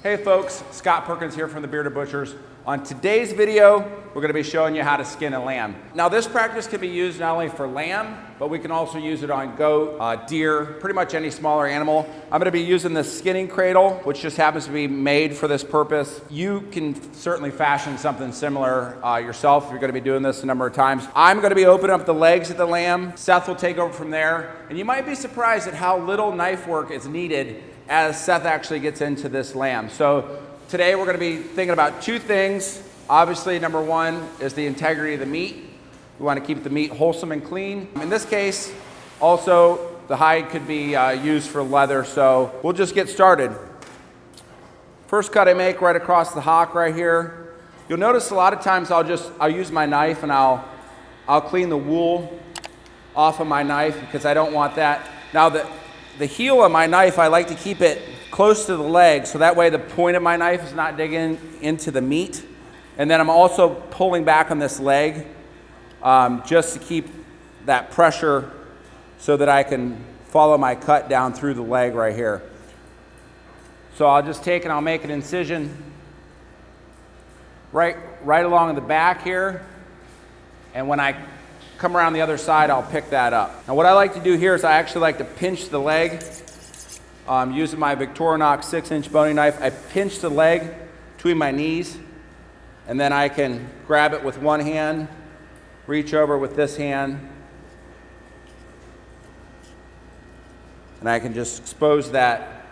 Hey folks, Scott Perkins here from the Bearded Butchers. On today's video, we're going to be showing you how to skin a lamb. Now this practice can be used not only for lamb, but we can also use it on goat, deer, pretty much any smaller animal. I'm going to be using this skinning cradle, which just happens to be made for this purpose. You can certainly fashion something similar yourself if you're going to be doing this a number of times. I'm going to be opening up the legs of the lamb. Seth will take over from there. And you might be surprised at how little knife work is needed as Seth actually gets into this lamb. So today we're going to be thinking about two things. Obviously, number one is the integrity of the meat. We want to keep the meat wholesome and clean. In this case, also, the hide could be used for leather, so we'll just get started. First cut I make right across the hock right here. You'll notice a lot of times I'll use my knife and I'll clean the wool off of my knife because I don't want that. Now the heel of my knife, I like to keep it close to the leg so that way the point of my knife is not digging into the meat. And then I'm also pulling back on this leg just to keep that pressure so that I can follow my cut down through the leg right here. So I'll just take and I'll make an incision right along the back here. And when I come around the other side, I'll pick that up. Now what I like to do here is I actually like to pinch the leg. Using my Victorinox 6-inch boning knife, I pinch the leg between my knees, and then I can grab it with one hand, reach over with this hand, and I can just expose that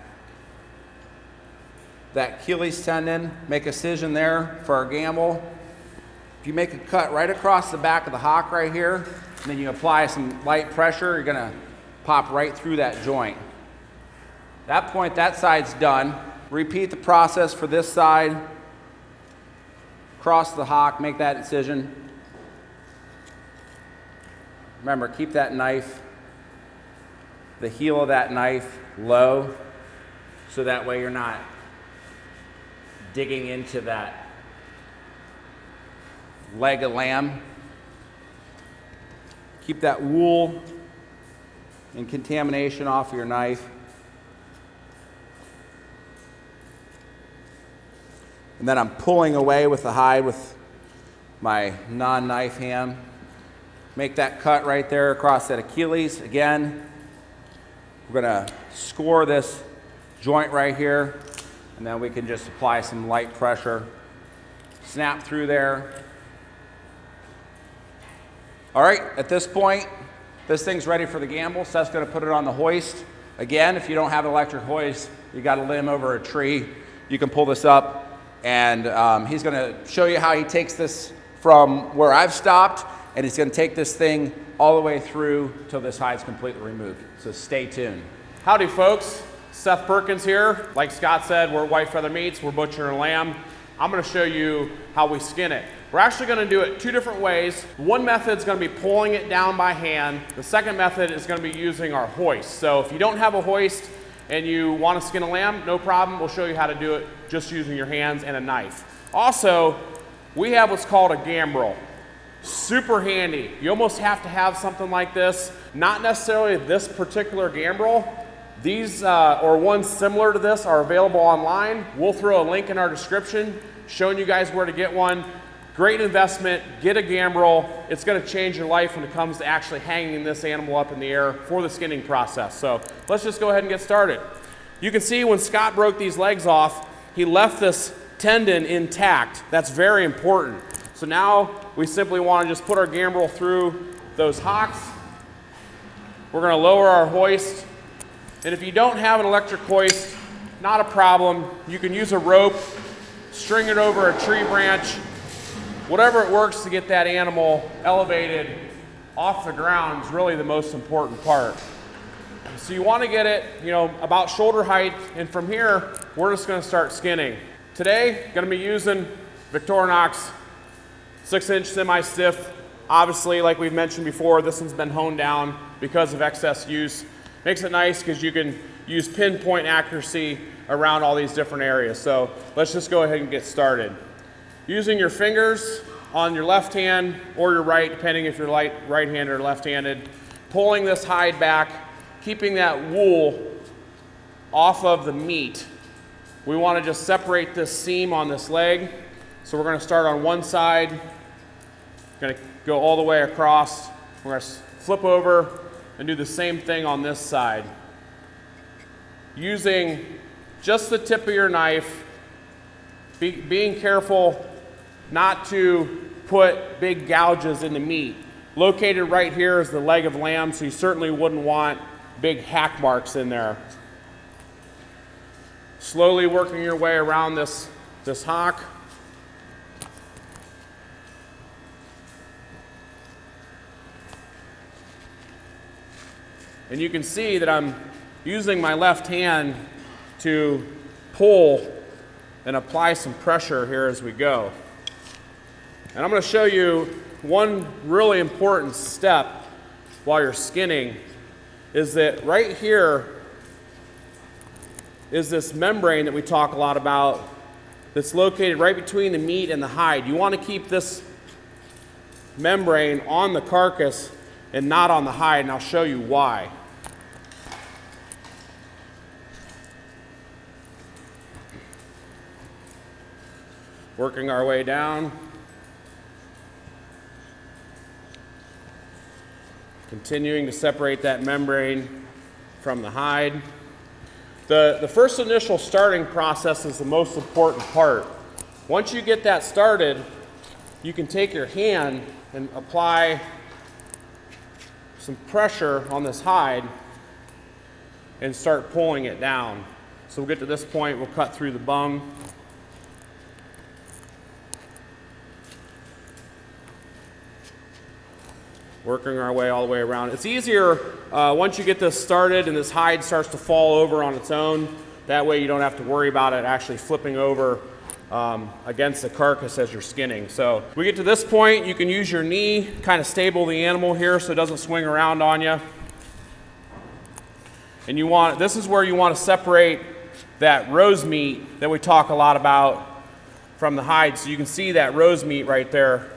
Achilles tendon, make a incision there for our gambrel. If you make a cut right across the back of the hock right here, and then you apply some light pressure, you're gonna pop right through that joint. At that point, that side's done. Repeat the process for this side. Cross the hock, make that incision. Remember, keep that knife, the heel of that knife low, so that way you're not digging into that leg of lamb. Keep that wool and contamination off of your knife. And then I'm pulling away with the hide with my non-knife hand. Make that cut right there across that Achilles. Again, we're gonna score this joint right here, and then we can just apply some light pressure. Snap through there. All right, at this point, this thing's ready for the gambrel. Seth's gonna put it on the hoist. Again, if you don't have an electric hoist, you got a limb over a tree, you can pull this up. And he's going to show you how he takes this from where I've stopped, and he's going to take this thing all the way through till this hide's completely removed. So stay tuned. Howdy folks, Seth Perkins here. Like Scott said, we're White Feather Meats, we're butchering a lamb. I'm going to show you how we skin it. We're actually going to do it two different ways. One method is going to be pulling it down by hand. The second method is going to be using our hoist. So if you don't have a hoist and you want to skin a lamb, no problem. We'll show you how to do it just using your hands and a knife. Also, we have what's called a gambrel. Super handy. You almost have to have something like this. Not necessarily this particular gambrel. These, or ones similar to this, are available online. We'll throw a link in our description showing you guys where to get one. Great investment, get a gambrel. It's gonna change your life when it comes to actually hanging this animal up in the air for the skinning process. So let's just go ahead and get started. You can see when Scott broke these legs off, he left this tendon intact. That's very important. So now we simply wanna just put our gambrel through those hocks. We're gonna lower our hoist. And if you don't have an electric hoist, not a problem. You can use a rope, string it over a tree branch, whatever it works to get that animal elevated off the ground is really the most important part. So you want to get it, about shoulder height, and from here, we're just going to start skinning. Today, going to be using Victorinox 6-inch semi-stiff. Obviously, like we've mentioned before, this one's been honed down because of excess use. Makes it nice because you can use pinpoint accuracy around all these different areas. So let's just go ahead and get started. Using your fingers on your left hand or your right, depending if you're right-handed or left-handed, pulling this hide back, keeping that wool off of the meat we want to just separate this seam on this leg. So we're going to start on one side, going to go all the way across. We're going to flip over and do the same thing on this side. Using just the tip of your knife, being careful not to put big gouges in the meat. Located right here is the leg of lamb, so you certainly wouldn't want big hack marks in there. Slowly working your way around this hock. And you can see that I'm using my left hand to pull and apply some pressure here as we go. And I'm going to show you one really important step while you're skinning is that right here is this membrane that we talk a lot about that's located right between the meat and the hide. You want to keep this membrane on the carcass and not on the hide, and I'll show you why. Working our way down. Continuing to separate that membrane from the hide. The first initial starting process is the most important part. Once you get that started, you can take your hand and apply some pressure on this hide and start pulling it down. So we'll get to this point, we'll cut through the bung. Working our way all the way around. It's easier once you get this started and this hide starts to fall over on its own. That way you don't have to worry about it actually flipping over against the carcass as you're skinning. So we get to this point, you can use your knee, kind of stable the animal here so it doesn't swing around on you. And this is where you want to separate that rose meat that we talk a lot about from the hide. So you can see that rose meat right there.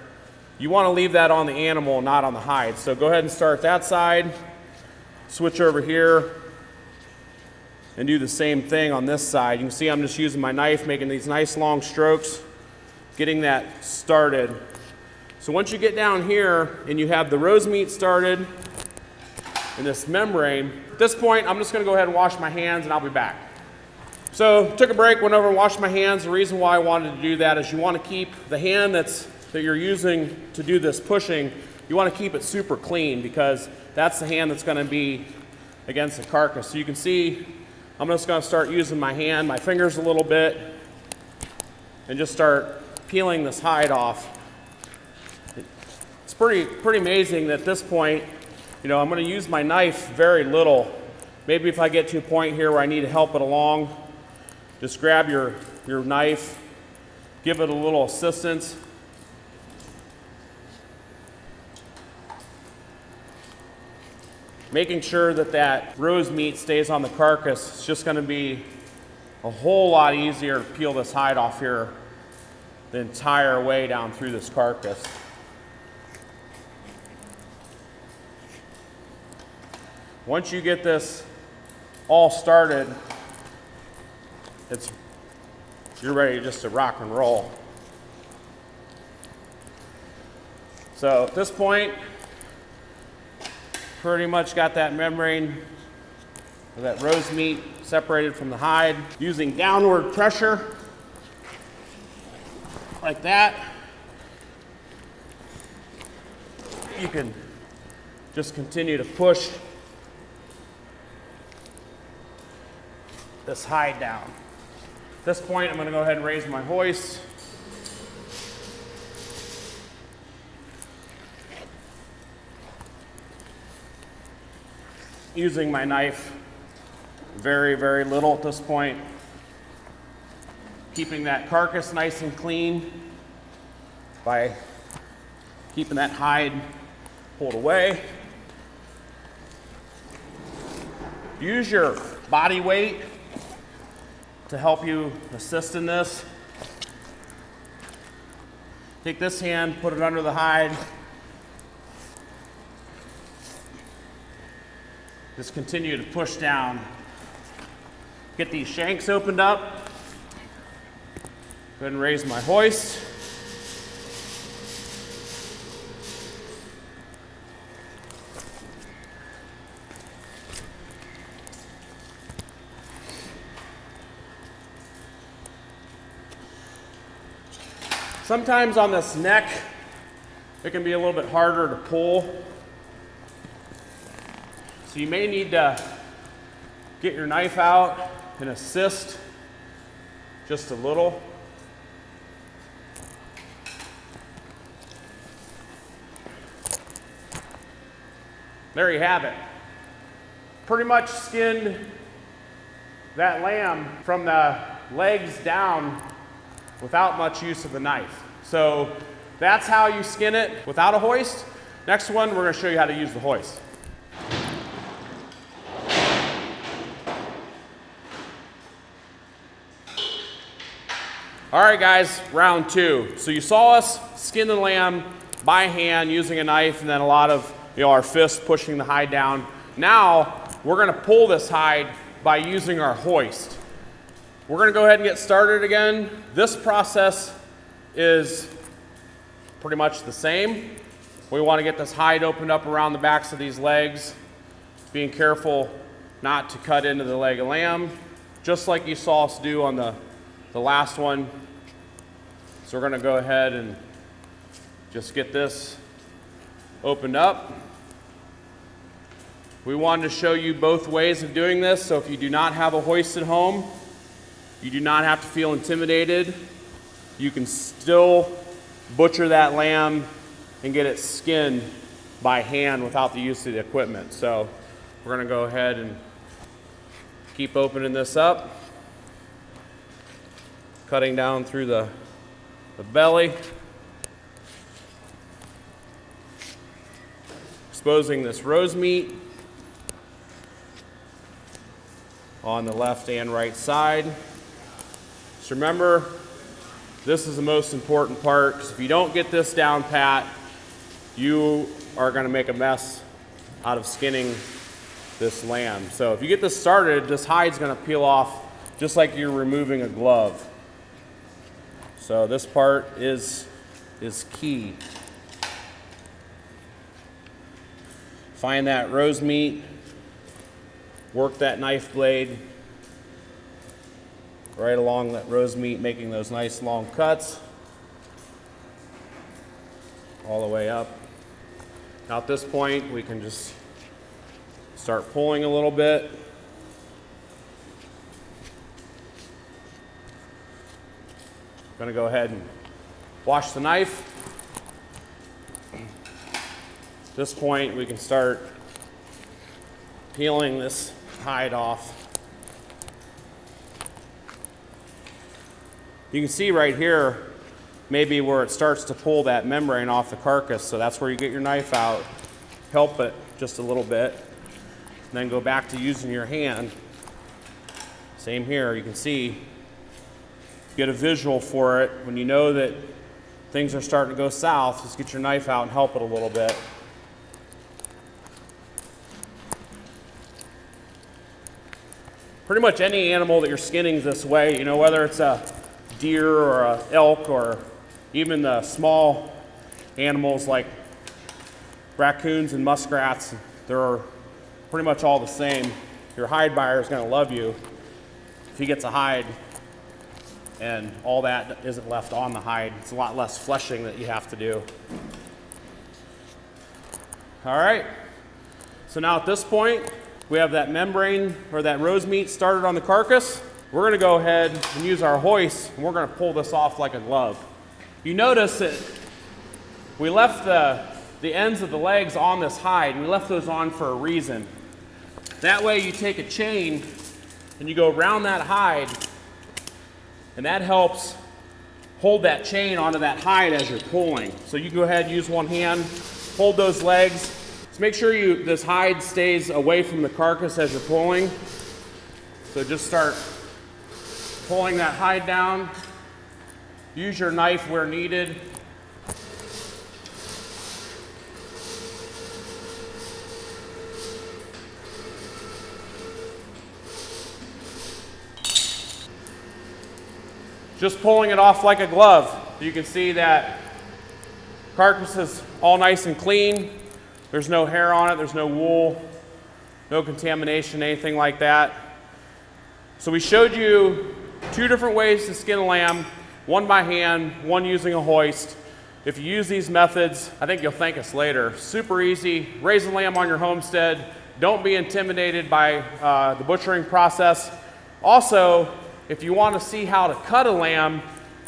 You want to leave that on the animal, not on the hide. So go ahead and start that side, switch over here, and do the same thing on this side. You can see I'm just using my knife, making these nice long strokes, getting that started. So once you get down here and you have the rose meat started and this membrane, at this point I'm just going to go ahead and wash my hands and I'll be back. So took a break, went over and washed my hands. The reason why I wanted to do that is you want to keep the hand that you're using to do this pushing, you want to keep it super clean because that's the hand that's going to be against the carcass. So you can see I'm just going to start using my hand, my fingers a little bit, and just start peeling this hide off. It's pretty amazing that at this point, I'm going to use my knife very little. Maybe if I get to a point here where I need to help it along, just grab your knife, give it a little assistance. Making sure that rose meat stays on the carcass. It's just going to be a whole lot easier to peel this hide off here the entire way down through this carcass. Once you get this all started, you're ready just to rock and roll. So at this point, pretty much got that membrane or that rose meat separated from the hide. Using downward pressure like that, you can just continue to push this hide down. At this point, I'm going to go ahead and raise my hoist. Using my knife very, very little at this point. Keeping that carcass nice and clean by keeping that hide pulled away. Use your body weight to help you assist in this. Take this hand, put it under the hide. Just continue to push down. Get these shanks opened up. Go ahead and raise my hoist. Sometimes on this neck, it can be a little bit harder to pull. So you may need to get your knife out and assist just a little. There you have it. Pretty much skinned that lamb from the legs down without much use of the knife. So that's how you skin it without a hoist. Next one, we're going to show you how to use the hoist. All right, guys, round two. So you saw us skin the lamb by hand using a knife and then a lot of our fists pushing the hide down. Now we're going to pull this hide by using our hoist. We're going to go ahead and get started again. This process is pretty much the same. We want to get this hide opened up around the backs of these legs, being careful not to cut into the leg of lamb, just like you saw us do on the last one. So we're going to go ahead and just get this opened up. We wanted to show you both ways of doing this, so if you do not have a hoist at home, you do not have to feel intimidated. You can still butcher that lamb and get it skinned by hand without the use of the equipment. So we're going to go ahead and keep opening this up, cutting down through the belly, exposing this rose meat on the left and right side. Just remember, this is the most important part, because if you don't get this down pat, you are going to make a mess out of skinning this lamb. So if you get this started, this hide's going to peel off just like you're removing a glove. So this part is key. Find that rose meat, work that knife blade right along that rose meat, making those nice long cuts all the way up. Now at this point, we can just start pulling a little bit. I'm going to go ahead and wash the knife. At this point, we can start peeling this hide off. You can see right here, maybe where it starts to pull that membrane off the carcass, so that's where you get your knife out, help it just a little bit, and then go back to using your hand. Same here, you can see, get a visual for it. When you know that things are starting to go south, just get your knife out and help it a little bit. Pretty much any animal that you're skinning this way, whether it's a deer or an elk or even the small animals like raccoons and muskrats, they're pretty much all the same. Your hide buyer is going to love you if he gets a hide and all that isn't left on the hide. It's a lot less fleshing that you have to do. All right, so now at this point, we have that membrane or that rose meat started on the carcass. We're going to go ahead and use our hoist, and we're going to pull this off like a glove. You notice that we left the ends of the legs on this hide, and we left those on for a reason. That way you take a chain and you go around that hide, and that helps hold that chain onto that hide as you're pulling. So you go ahead and use one hand, hold those legs. Just make sure this hide stays away from the carcass as you're pulling. So just start pulling that hide down. Use your knife where needed. just pulling it off like a glove. You can see that carcass is all nice and clean. There's no hair on it, there's no wool, no contamination, anything like that. So we showed you 2 different ways to skin a lamb, one by hand, one using a hoist. If you use these methods, I think you'll thank us later. Super easy, raise a lamb on your homestead. Don't be intimidated by the butchering process. Also, if you want to see how to cut a lamb,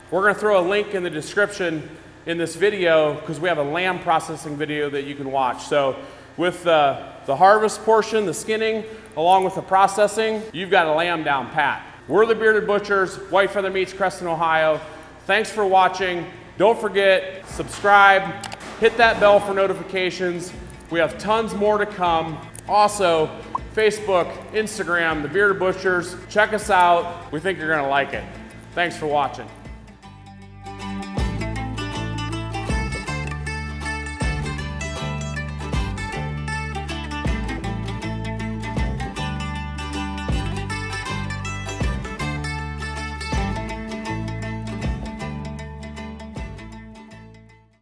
we're going to throw a link in the description in this video because we have a lamb processing video that you can watch. So with the harvest portion, the skinning, along with the processing, you've got a lamb down pat. We're the Bearded Butchers, White Feather Meats, Creston, Ohio. Thanks for watching. Don't forget, subscribe, hit that bell for notifications. We have tons more to come. Also, Facebook, Instagram, the Bearded Butchers. Check us out. We think you're gonna like it. Thanks for watching.